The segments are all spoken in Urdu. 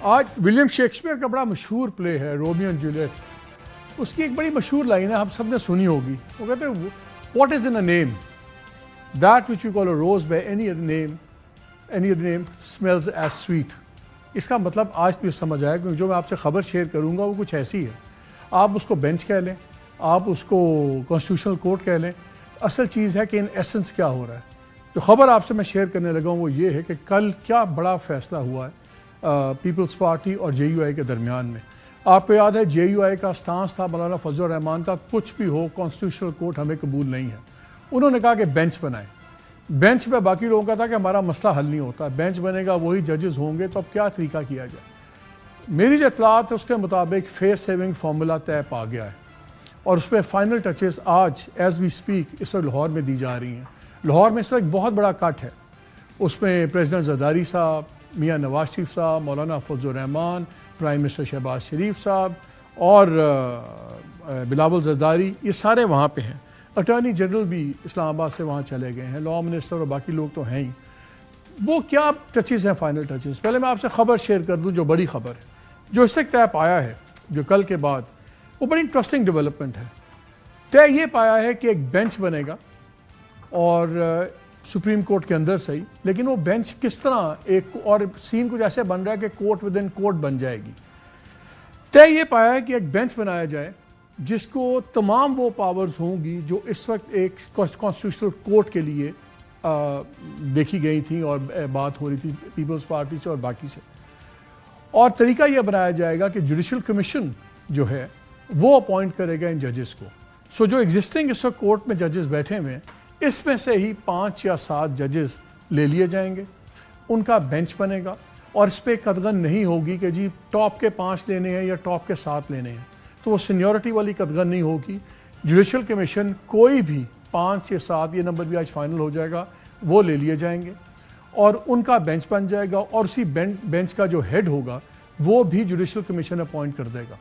آج ولیم شیکسپیئر کا بڑا مشہور پلے ہے رومیو اینڈ جولیٹ. اس کی ایک بڑی مشہور لائن ہے, آپ سب نے سنی ہوگی. وہ کہتے ہیں what is in a name that which you call a rose by any other name smells as sweet. اس کا مطلب آج بھی سمجھ آیا, کیونکہ جو میں آپ سے خبر شیئر کروں گا وہ کچھ ایسی ہے. آپ اس کو بینچ کہہ لیں, آپ اس کو کانسٹیٹیوشنل کورٹ کہہ لیں, اصل چیز ہے کہ ان ایسنس کیا ہو رہا ہے. جو خبر آپ سے میں شیئر کرنے لگا ہوں وہ یہ ہے کہ کل کیا بڑا فیصلہ ہوا ہے پیپلز پارٹی اور جے یو آئی کے درمیان میں. آپ کو یاد ہے جے یو آئی کا سٹانس تھا مولانا فضل الرحمان کا, کچھ بھی ہو کانسٹیٹیوشنل کورٹ ہمیں قبول نہیں ہے. انہوں نے کہا کہ بینچ بنائیں. بینچ پہ باقی لوگوں کا تھا کہ ہمارا مسئلہ حل نہیں ہوتا, بینچ بنے گا وہی ججز ہوں گے, تو اب کیا طریقہ کیا جائے. میری جو اطلاعات ہے اس کے مطابق فیس سیونگ فارمولا طے پا گیا ہے اور اس پہ فائنل ٹچز آج ایز وی اسپیک اس وقت لاہور میں دی جا رہی ہیں. لاہور میں اس وقت بہت بڑا کٹ ہے. اس میں پریزیڈنٹ زرداری صاحب, میاں نواز شریف صاحب, مولانا فضل الرحمان, پرائم منسٹر شہباز شریف صاحب اور بلاول زرداری, یہ سارے وہاں پہ ہیں. اٹارنی جنرل بھی اسلام آباد سے وہاں چلے گئے ہیں, لا منسٹر اور باقی لوگ تو ہیں ہی. وہ کیا ٹچز ہیں فائنل ٹچز؟ پہلے میں آپ سے خبر شیئر کر دوں جو بڑی خبر ہے جو اس سے طے پایا ہے, جو کل کے بعد, وہ بڑی انٹرسٹنگ ڈیولپمنٹ ہے. طے یہ پایا ہے کہ ایک بینچ بنے گا اور سپریم کورٹ کے اندر صحیح, لیکن وہ بینچ کس طرح ایک اور سین کچھ ایسے بن رہا ہے کہ کورٹ ود ان کورٹ بن جائے گی. طے یہ پایا ہے کہ ایک بینچ بنایا جائے جس کو تمام وہ پاورز ہوں گی جو اس وقت ایک کانسٹیٹیوشنل کورٹ کے لیے دیکھی گئی تھیں اور بات ہو رہی تھی پیپلز پارٹی سے اور باقی سے. اور طریقہ یہ بنایا جائے گا کہ جوڈیشل کمیشن جو ہے وہ اپوائنٹ کرے گا ان ججز کو. سو جو ایگزسٹنگ اس وقت کورٹ میں ججز بیٹھے ہوئے ہیں, اس میں سے ہی 5 یا 7 ججز لے لیے جائیں گے, ان کا بینچ بنے گا اور اس پہ قدغن نہیں ہوگی کہ جی ٹاپ کے 5 لینے ہیں یا ٹاپ کے 7 لینے ہیں. تو وہ سینیورٹی والی قدغن نہیں ہوگی. جوڈیشل کمیشن کوئی بھی 5 یا 7, یہ نمبر بھی آج فائنل ہو جائے گا, وہ لے لیے جائیں گے اور ان کا بینچ بن جائے گا, اور اسی بینچ کا جو ہیڈ ہوگا وہ بھی جوڈیشل کمیشن اپوائنٹ کر دے گا.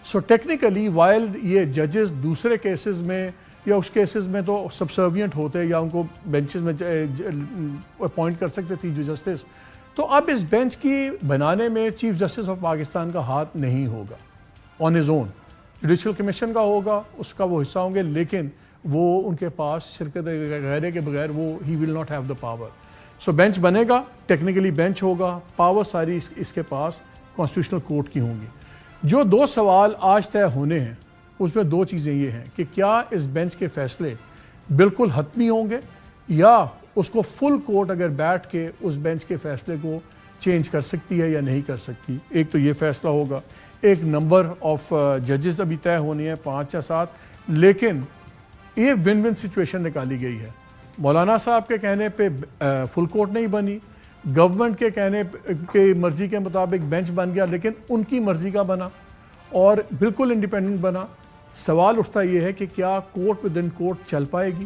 سو ٹیکنیکلی وائل یہ ججز دوسرے کیسز میں یا اس کیسز میں تو سبسروینٹ ہوتے یا ان کو بینچز میں اپوائنٹ کر سکتے تھے جسٹس, تو اب اس بینچ کی بنانے میں چیف جسٹس آف پاکستان کا ہاتھ نہیں ہوگا on his own. Judicial commission کا ہوگا, اس کا وہ حصہ ہوں گے, لیکن وہ ان کے پاس شرکت غیرے کے بغیر وہ ہی will not have the power. So bench بنے گا, ٹیکنیکلی بینچ ہوگا, پاور ساری اس کے پاس کانسٹیٹیوشنل کورٹ کی ہوں گی. جو 2 سوال آج طے ہونے ہیں اس میں 2 چیزیں یہ ہیں کہ کیا اس بینچ کے فیصلے بالکل حتمی ہوں گے یا اس کو فل کورٹ اگر بیٹھ کے اس بینچ کے فیصلے کو چینج کر سکتی ہے یا نہیں کر سکتی. ایک تو یہ فیصلہ ہوگا. ایک نمبر آف ججز ابھی طے ہونی ہے 5 یا 7, لیکن یہ ون ون سچویشن نکالی گئی ہے. مولانا صاحب کے کہنے پہ فل کورٹ نہیں بنی, گورنمنٹ کے کہنے کے مرضی کے مطابق بینچ بن گیا, لیکن ان کی مرضی کا بنا اور بالکل انڈیپینڈنٹ بنا. سوال اٹھتا یہ ہے کہ کیا کورٹ ود ان کورٹ چل پائے گی,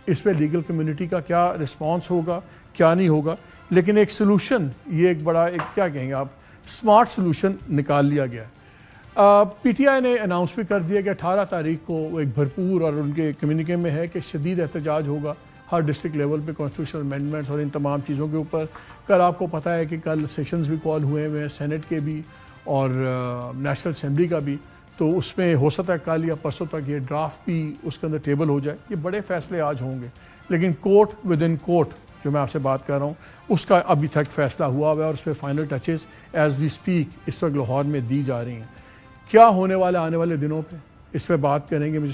اس پہ لیگل کمیونٹی کا کیا رسپانس ہوگا, کیا نہیں ہوگا. لیکن ایک سلوشن, یہ ایک بڑا ایک کیا کہیں گے آپ, اسمارٹ سلوشن نکال لیا گیا ہے. پی ٹی آئی نے اناؤنس بھی کر دیا کہ 18 تاریخ کو وہ ایک بھرپور, اور ان کے کمیونیکے میں ہے کہ شدید احتجاج ہوگا ہر ڈسٹرکٹ لیول پہ کانسٹیٹیوشنل امینڈمنٹس اور ان تمام چیزوں کے اوپر. کل آپ کو پتہ ہے کہ کل سیشنز بھی کال ہوئے ہیں سینٹ کے بھی اور نیشنل اسمبلی کا بھی, تو اس میں ہو سکتا ہے کل یا پرسوں تک یہ ڈرافٹ بھی اس کے اندر ٹیبل ہو جائے. یہ بڑے فیصلے آج ہوں گے, لیکن کورٹ ود ان کورٹ جو میں آپ سے بات کر رہا ہوں اس کا ابھی تک فیصلہ ہوا ہوا ہے اور اس پہ final touches as we speak اس وقت لاہور میں دی جا رہی ہیں. کیا ہونے والا آنے والے دنوں پہ اس پہ بات کریں گے. مجھے